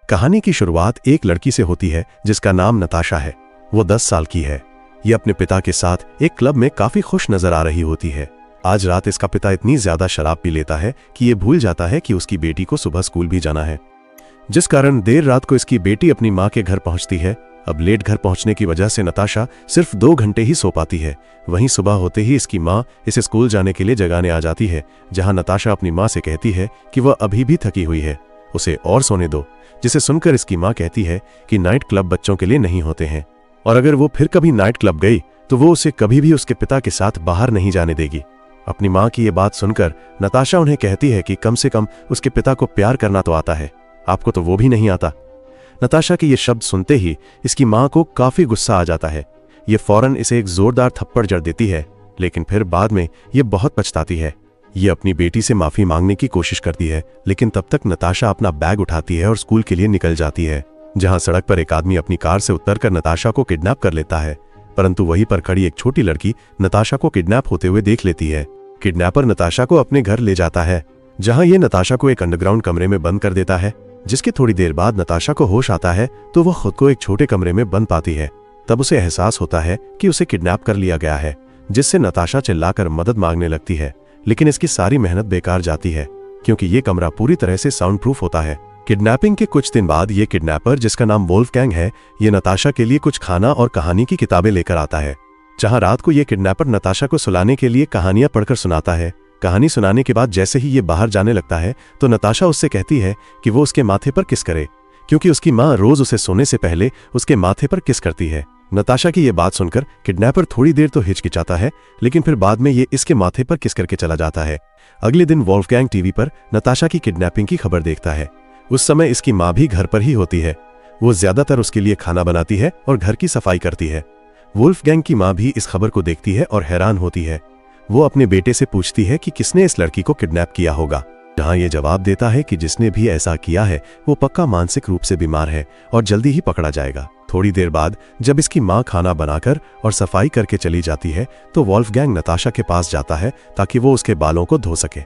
कहानी की शुरुआत एक लड़की से होती है जिसका नाम नताशा है। वो 10 साल की है। ये अपने पिता के साथ एक क्लब में काफी खुश नजर आ रही होती है। आज रात इसका पिता इतनी ज्यादा शराब पी लेता है कि ये भूल जाता है कि उसकी बेटी को सुबह स्कूल भी जाना है, जिस कारण देर रात को इसकी बेटी अपनी माँ के घर पहुंचती है। अब लेट घर पहुंचने की वजह से नताशा सिर्फ 2 घंटे ही सो पाती है। वहीं सुबह होते ही इसकी माँ इसे स्कूल जाने के लिए जगाने आ जाती है, जहां नताशा अपनी माँ से कहती है कि वह अभी भी थकी हुई है, उसे और सोने दो। जिसे सुनकर इसकी माँ कहती है कि नाइट क्लब बच्चों के लिए नहीं होते हैं, और अगर वो फिर कभी नाइट क्लब गई तो वो उसे कभी भी उसके पिता के साथ बाहर नहीं जाने देगी। अपनी माँ की ये बात सुनकर नताशा उन्हें कहती है कि कम से कम उसके पिता को प्यार करना तो आता है, आपको तो वो भी नहीं आता। नताशा के ये शब्द सुनते ही इसकी माँ को काफी गुस्सा आ जाता है। ये फौरन इसे एक जोरदार थप्पड़ जड़ देती है, लेकिन फिर बाद में ये बहुत पछताती है। ये अपनी बेटी से माफी मांगने की कोशिश करती है, लेकिन तब तक नताशा अपना बैग उठाती है और स्कूल के लिए निकल जाती है, जहां सड़क पर एक आदमी अपनी कार से उतरकर नताशा को किडनैप कर लेता है। परंतु वहीं पर खड़ी एक छोटी लड़की नताशा को किडनैप होते हुए देख लेती है। किडनैपर नताशा को अपने घर ले जाता है, जहां ये नताशा को एक अंडरग्राउंड कमरे में बंद कर देता है। जिसके थोड़ी देर बाद नताशा को होश आता है तो वह खुद को एक छोटे कमरे में बंद पाती है। तब उसे एहसास होता है कि उसे किडनैप कर लिया गया है, जिससे नताशा चिल्लाकर मदद मांगने लगती है। लेकिन इसकी सारी मेहनत बेकार जाती है, क्योंकि ये कमरा पूरी तरह से साउंड प्रूफ होता है। किडनैपिंग के कुछ दिन बाद ये किडनैपर, जिसका नाम वोल्फगैंग है, ये नताशा के लिए कुछ खाना और कहानी की किताबें लेकर आता है। जहां रात को ये किडनैपर नताशा को सुलाने के लिए कहानियां पढ़कर सुनाता है। कहानी सुनाने के बाद जैसे ही ये बाहर जाने लगता है तो नताशा उससे कहती है कि वो उसके माथे पर किस करे, क्योंकि उसकी माँ रोज उसे सोने से पहले उसके माथे पर किस करती है। नताशा की ये बात सुनकर किडनैपर थोड़ी देर तो हिचकिचाता है, लेकिन फिर बाद में ये इसके माथे पर किस करके चला जाता है। अगले दिन वोल्फगैंग टीवी पर नताशा की किडनैपिंग की खबर देखता है। उस समय इसकी माँ भी घर पर ही होती है। वो ज्यादातर उसके लिए खाना बनाती है और घर की सफाई करती है। वोल्फगैंग की माँ भी इस खबर को देखती है और हैरान होती है। वो अपने बेटे से पूछती है कि किसने इस लड़की को किडनैप किया होगा, जहां ये जवाब देता है कि जिसने भी ऐसा किया है वो पक्का मानसिक रूप से बीमार है और जल्दी ही पकड़ा जाएगा। थोड़ी देर बाद जब इसकी माँ खाना बनाकर और सफाई करके चली जाती है तो वोल्फगैंग नताशा के पास जाता है ताकि वो उसके बालों को धो सके।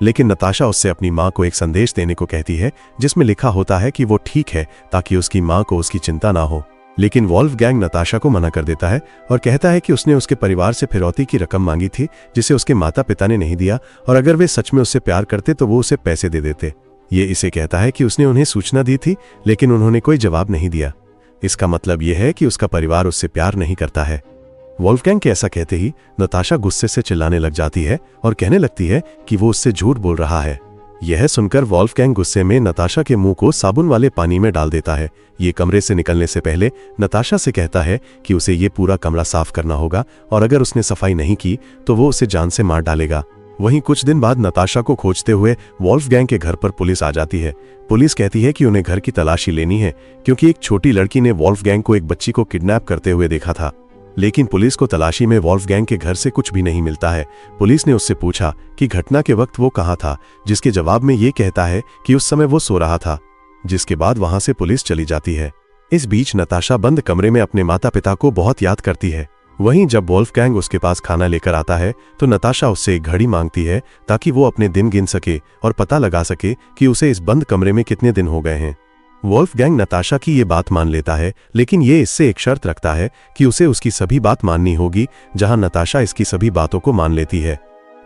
लेकिन नताशा उससे अपनी माँ को एक संदेश देने को कहती है, जिसमें लिखा होता है कि वो ठीक है, ताकि उसकी माँ को उसकी चिंता ना हो। लेकिन वोल्फगैंग नताशा को मना कर देता है और कहता है कि उसने उसके परिवार से फिरौती की रकम मांगी थी, जिसे उसके माता पिता ने नहीं दिया, और अगर वे सच में उससे प्यार करते तो वो उसे पैसे दे देते। ये इसे कहता है कि उसने उन्हें सूचना दी थी, लेकिन उन्होंने कोई जवाब नहीं दिया। इसका मतलब यह है कि उसका परिवार उससे प्यार नहीं करता है। वोल्फगैंग के ऐसा कहते ही नताशा गुस्से से चिल्लाने लग जाती है और कहने लगती है कि वो उससे झूठ बोल रहा है। यह सुनकर वोल्फगैंग गुस्से में नताशा के मुंह को साबुन वाले पानी में डाल देता है। ये कमरे से निकलने से पहले नताशा से कहता है कि उसे ये पूरा कमरा साफ करना होगा, और अगर उसने सफाई नहीं की तो वो उसे जान से मार डालेगा। वहीं कुछ दिन बाद नताशा को खोजते हुए वोल्फगैंग के घर पर पुलिस आ जाती है। पुलिस कहती है कि उन्हें घर की तलाशी लेनी है, क्योंकि एक छोटी लड़की ने वोल्फगैंग को एक बच्ची को किडनैप करते हुए देखा था। लेकिन पुलिस को तलाशी में वोल्फगैंग के घर से कुछ भी नहीं मिलता है। पुलिस ने उससे पूछा कि घटना के वक्त वो कहाँ था, जिसके जवाब में ये कहता है कि उस समय वो सो रहा था, जिसके बाद वहां से पुलिस चली जाती है। इस बीच नताशा बंद कमरे में अपने माता पिता को बहुत याद करती है। वहीं जब वोल्फगैंग उसके पास खाना लेकर आता है तो नताशा उससे एक घड़ी मांगती है, ताकि वो अपने दिन गिन सके और पता लगा सके कि उसे इस बंद कमरे में कितने दिन हो गए हैं। वोल्फगैंग नताशा की ये बात मान लेता है, लेकिन ये इससे एक शर्त रखता है कि उसे उसकी सभी बात माननी होगी, जहां नताशा इसकी सभी बातों को मान लेती है।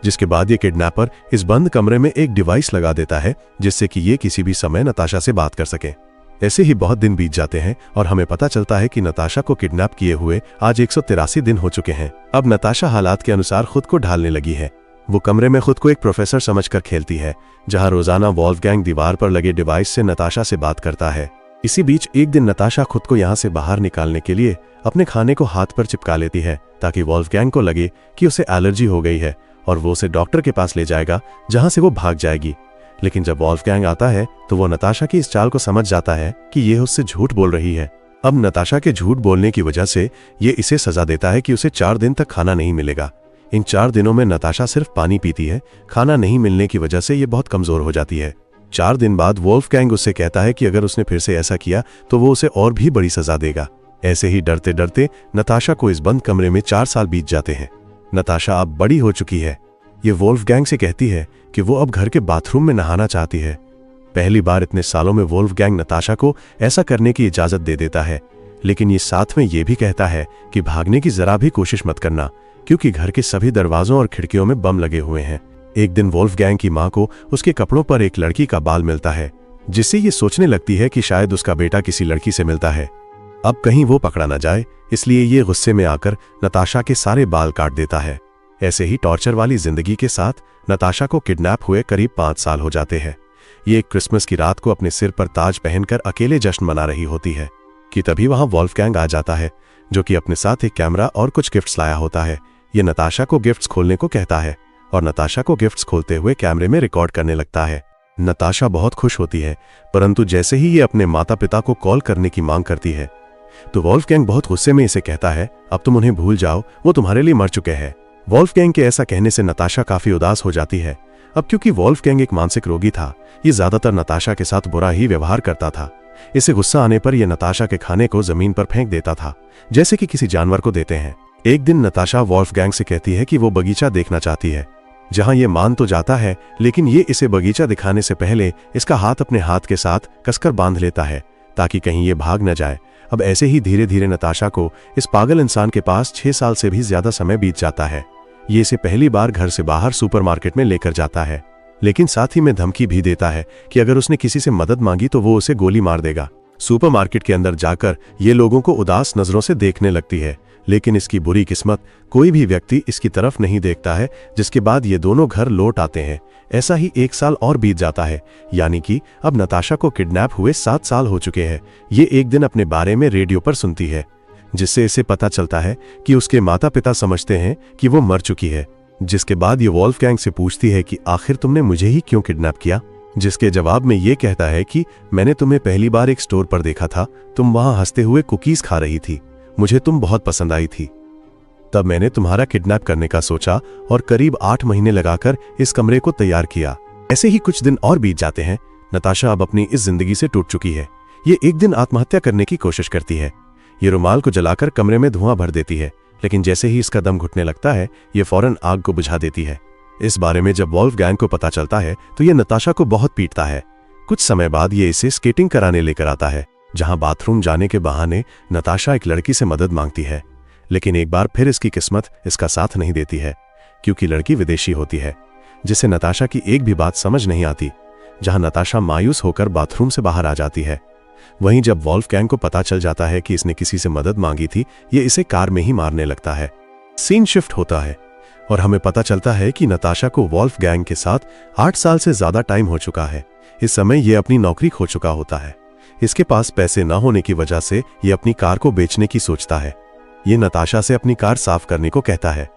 जिसके बाद ये किडनैपर इस बंद कमरे में एक डिवाइस लगा देता है, जिससे कि ये किसी भी समय नताशा से बात कर सके। ऐसे ही बहुत दिन बीत जाते हैं और हमें पता चलता है कि नताशा को किडनैप किए हुए आज 183 दिन हो चुके हैं। अब नताशा हालात के अनुसार खुद को ढालने लगी है। वो कमरे में खुद को एक प्रोफेसर समझकर खेलती है, जहां रोजाना वोल्फगैंग दीवार पर लगे डिवाइस से नताशा से बात करता है। इसी बीच एक दिन नताशा खुद को यहां से बाहर निकालने के लिए अपने खाने को हाथ पर चिपका लेती है, ताकि वोल्फगैंग को लगे कि उसे एलर्जी हो गई है और वो उसे डॉक्टर के पास ले जाएगा, जहां से वो भाग जाएगी। लेकिन जब वोल्फगैंग आता है तो वो नताशा की इस चाल को समझ जाता है कि ये उससे झूठ बोल रही है। अब नताशा के झूठ बोलने की वजह से ये इसे सजा देता है कि उसे 4 दिन तक खाना नहीं मिलेगा। इन 4 दिनों में नताशा सिर्फ पानी पीती है। खाना नहीं मिलने की वजह से ये बहुत कमजोर हो जाती है। 4 दिन बाद वोल्फगैंग उससे कहता है कि अगर उसने फिर से ऐसा किया तो वो उसे और भी बड़ी सजा देगा। ऐसे ही डरते डरते नताशा को इस बंद कमरे में 4 साल बीत जाते हैं। नताशा अब बड़ी हो चुकी है। ये वोल्फगैंग से कहती है कि वो अब घर के बाथरूम में नहाना चाहती है। पहली बार इतने सालों में वोल्फगैंग नताशा को ऐसा करने की इजाजत दे देता है, लेकिन ये साथ में ये भी कहता है कि भागने की जरा भी कोशिश मत करना, क्योंकि घर के सभी दरवाजों और खिड़कियों में बम लगे हुए हैं। एक दिन वोल्फगैंग की मां को उसके कपड़ों पर एक लड़की का बाल मिलता है, जिससे ये सोचने लगती है कि शायद उसका बेटा किसी लड़की से मिलता है। अब कहीं वो पकड़ा न जाए, इसलिए ये गुस्से में आकर नताशा के सारे बाल काट देता है। ऐसे ही टॉर्चर वाली जिंदगी के साथ नताशा को किडनैप हुए करीब 5 साल हो जाते हैं। ये एक क्रिसमस की रात को अपने सिर पर ताज पहनकर अकेले जश्न मना रही होती है कि तभी वहां वोल्फगैंग आ जाता है, जो कि अपने साथ एक कैमरा और कुछ गिफ्ट्स लाया होता है। ये नताशा को गिफ्ट्स खोलने को कहता है और नताशा को गिफ्ट्स खोलते हुए कैमरे में रिकॉर्ड करने लगता है। नताशा बहुत खुश होती है, परंतु जैसे ही ये अपने माता पिता को कॉल करने की मांग करती है तो वोल्फगैंग बहुत गुस्से में इसे कहता है, अब तुम उन्हें भूल जाओ, वो तुम्हारे लिए मर चुके हैं। वोल्फगैंग के ऐसा कहने से नताशा काफी उदास हो जाती है। अब क्योंकि वोल्फगैंग एक मानसिक रोगी था, ये ज्यादातर नताशा के साथ बुरा ही व्यवहार करता था। इसे गुस्सा आने पर यह नताशा के खाने को जमीन पर फेंक देता था, जैसे कि किसी जानवर को देते हैं। एक दिन नताशा वोल्फगैंग से कहती है कि वो बगीचा देखना चाहती है, जहां ये मान तो जाता है, लेकिन ये इसे बगीचा दिखाने से पहले इसका हाथ अपने हाथ के साथ कसकर बांध लेता है ताकि कहीं ये भाग न जाए। अब ऐसे ही धीरे धीरे नताशा को इस पागल इंसान के पास 6 साल से भी ज्यादा समय बीत जाता है। ये इसे पहली बार घर से बाहर सुपरमार्केट में लेकर जाता है, लेकिन साथ ही में धमकी भी देता है कि अगर उसने किसी से मदद मांगी तो वो उसे गोली मार देगा। सुपरमार्केट के अंदर जाकर ये लोगों को उदास नजरों से देखने लगती है, लेकिन इसकी बुरी किस्मत कोई भी व्यक्ति इसकी तरफ नहीं देखता है, जिसके बाद ये दोनों घर लौट आते हैं। ऐसा ही 1 साल और बीत जाता है, यानी कि अब नताशा को किडनैप हुए 7 साल हो चुके हैं। ये एक दिन अपने बारे में रेडियो पर सुनती है, जिससे इसे पता चलता है कि उसके माता पिता समझते हैं कि वो मर चुकी है। जिसके बाद ये वोल्फगैंग से पूछती है कि आखिर तुमने मुझे ही क्यों किडनैप किया, जिसके जवाब में ये कहता है कि मैंने तुम्हें पहली बार एक स्टोर पर देखा था, तुम वहां हंसते हुए कुकीज खा रही थी, मुझे तुम बहुत पसंद आई थी, तब मैंने तुम्हारा किडनैप करने का सोचा और करीब 8 महीने लगाकर इस कमरे को तैयार किया। ऐसे ही कुछ दिन और बीत जाते हैं। नताशा अब अपनी इस जिंदगी से टूट चुकी है। ये एक दिन आत्महत्या करने की कोशिश करती है। ये रुमाल को जलाकर कमरे में धुआं भर देती है, लेकिन जैसे ही इसका दम घुटने लगता है ये फौरन आग को बुझा देती है। इस बारे में जब वोल्फगैंग को पता चलता है तो ये नताशा को बहुत पीटता है। कुछ समय बाद ये इसे स्केटिंग कराने लेकर आता है, जहां बाथरूम जाने के बहाने नताशा एक लड़की से मदद मांगती है, लेकिन एक बार फिर इसकी किस्मत इसका साथ नहीं देती है, क्योंकि लड़की विदेशी होती है, जिसे नताशा की एक भी बात समझ नहीं आती। जहां नताशा मायूस होकर बाथरूम से बाहर आ जाती है, वहीं जब वोल्फगैंग को पता चल जाता है कि इसने किसी से मदद मांगी थी, ये इसे कार में ही मारने लगता है। सीन शिफ्ट होता है और हमें पता चलता है कि नताशा को वोल्फगैंग के साथ 8 साल से ज्यादा टाइम हो चुका है। इस समय ये अपनी नौकरी खो चुका होता है। इसके पास पैसे न होने की वजह से ये अपनी कार को बेचने की सोचता है। ये नताशा से अपनी कार साफ करने को कहता है।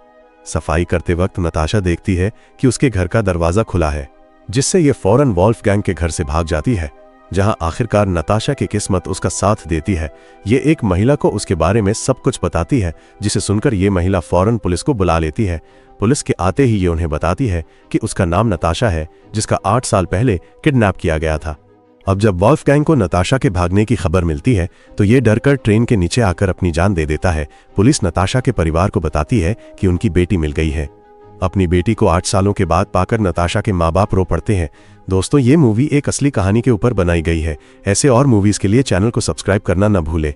सफाई करते वक्त नताशा देखती है कि उसके घर का दरवाजा खुला है, जिससे ये फौरन वोल्फगैंग के घर से भाग जाती है, जहां आखिरकार नताशा की किस्मत उसका साथ देती है। ये एक महिला को उसके बारे में सब कुछ बताती है, जिसे सुनकर ये महिला फौरन पुलिस को बुला लेती है। पुलिस के आते ही ये उन्हें बताती है कि उसका नाम नताशा है, जिसका 8 साल पहले किडनैप किया गया था। अब जब वोल्फगैंग को नताशा के भागने की खबर मिलती है तो ये डरकर ट्रेन के नीचे आकर अपनी जान दे देता है। पुलिस नताशा के परिवार को बताती है कि उनकी बेटी मिल गई है। अपनी बेटी को 8 सालों के बाद पाकर नताशा के माँ बाप रो पड़ते हैं। दोस्तों, ये मूवी एक असली कहानी के ऊपर बनाई गई है। ऐसे और मूवीज के लिए चैनल को सब्सक्राइब करना न भूले।